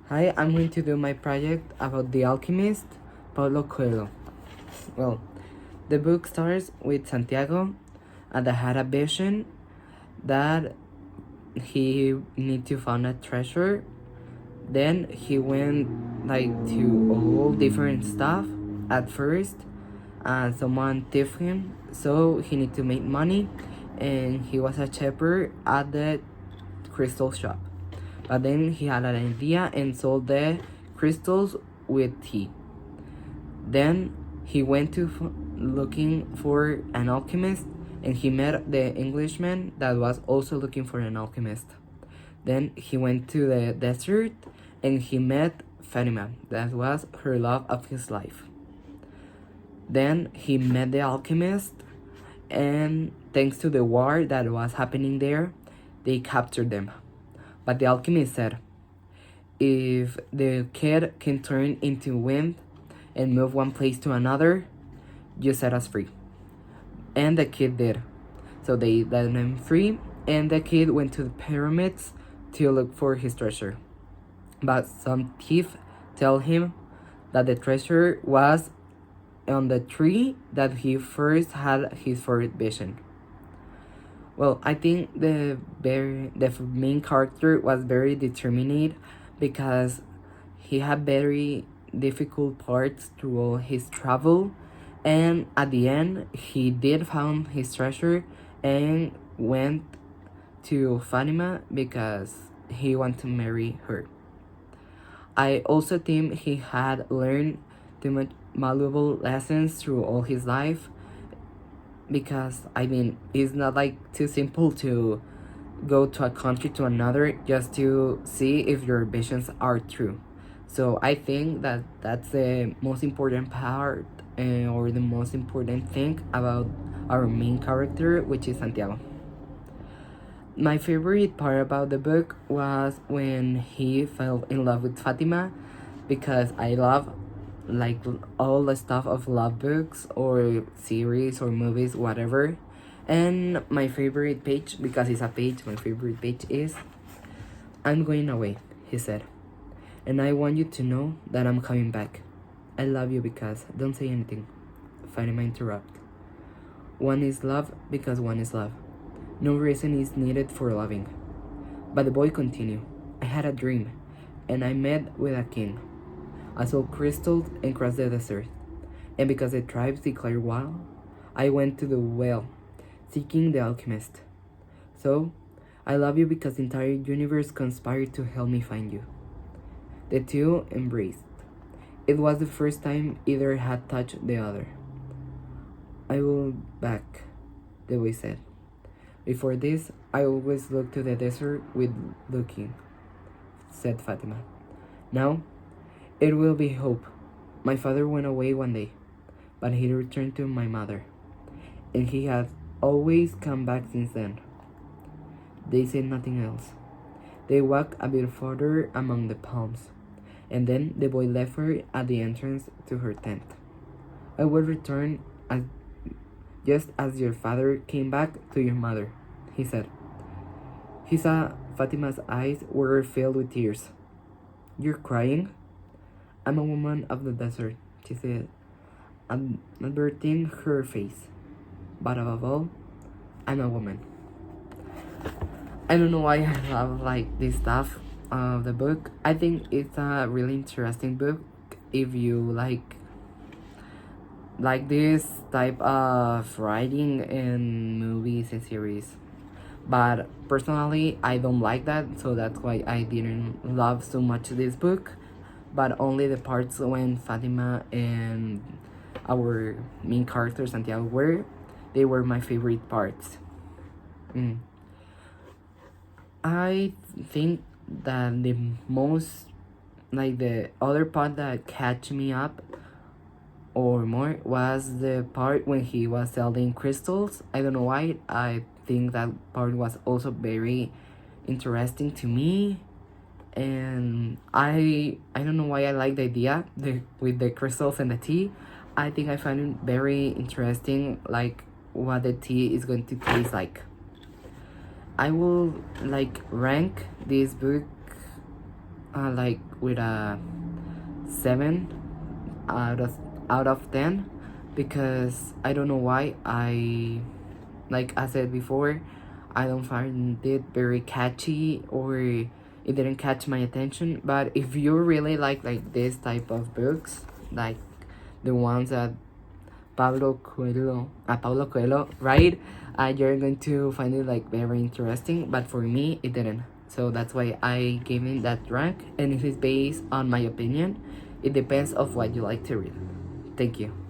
Hi, I'm going to do my project about the alchemist, Paulo Coelho. Well, the book starts with Santiago that had a vision that he need to find a treasure. Then he went to all different stuff at first, and someone tipped him, so he need to make money, and he was a shepherd at the crystal shop. But then he had an idea and sold the crystals with tea. Then he went to looking for an alchemist, and he met the Englishman that was also looking for an alchemist. Then he went to the desert and he met Fatima, that was her love of his life. Then he met the alchemist, and thanks to the war that was happening there, they captured them. But the alchemist said, if the kid can turn into wind and move one place to another, you set us free. And the kid did. So they let him free, and the kid went to the pyramids to look for his treasure. But some thief tell him that the treasure was on the tree that he first had his first vision. Well, I think the main character was very determined because he had very difficult parts through all his travel, and at the end he did found his treasure and went to Fatima because he wanted to marry her. I also think he had learned too much valuable lessons through all his life, because it's not too simple to go to a country to another just to see if your visions are true. So I think that that's the most important part, or the most important thing about our main character, which is Santiago. My favorite part about the book was when he fell in love with Fatima, because I love all the stuff of love books or series or movies, whatever. And my favorite page, because it's a page, my favorite page is, I'm going away, he said, and I want you to know that I'm coming back. I love you because don't say anything. Fatima interrupt. One is love because one is love. No reason is needed for loving. But the boy continued. I had a dream, and I met with a king. I saw crystals and crossed the desert. And because the tribes declared war, I went to the well, seeking the alchemist. So, I love you because the entire universe conspired to help me find you. The two embraced. It was the first time either had touched the other. I will back, the boy said. Before this, I always looked to the desert with looking, said Fatima. Now, it will be hope. My father went away one day, but he returned to my mother, and he has always come back since then. They said nothing else. They walked a bit further among the palms, and then the boy left her at the entrance to her tent. I will return just as your father came back to your mother, he said. He saw Fatima's eyes were filled with tears. You're crying? I'm a woman of the desert, she said, averting her face. But above all, I'm a woman. I don't know why I love this stuff of the book. I think it's a really interesting book if you like this type of writing in movies and series. But personally, I don't like that, so that's why I didn't love so much this book. But only the parts when Fatima and our main character Santiago they were my favorite parts. I think that the most, the other part that catch me up or more was the part when he was selling crystals. I don't know why. I think that part was also very interesting to me, and I don't know why I like the idea with the crystals and the tea. I think I find it very interesting, what the tea is going to taste like. I will rank this book like with a 7 out of 10, because I don't know why. Like I said before, I don't find it very catchy, or it didn't catch my attention. But if you really like this type of books, like the ones that Paulo Coelho write, you're going to find it like very interesting. But for me, it didn't. So that's why I gave it that rank, and it is based on my opinion. It depends of what you like to read. Thank you.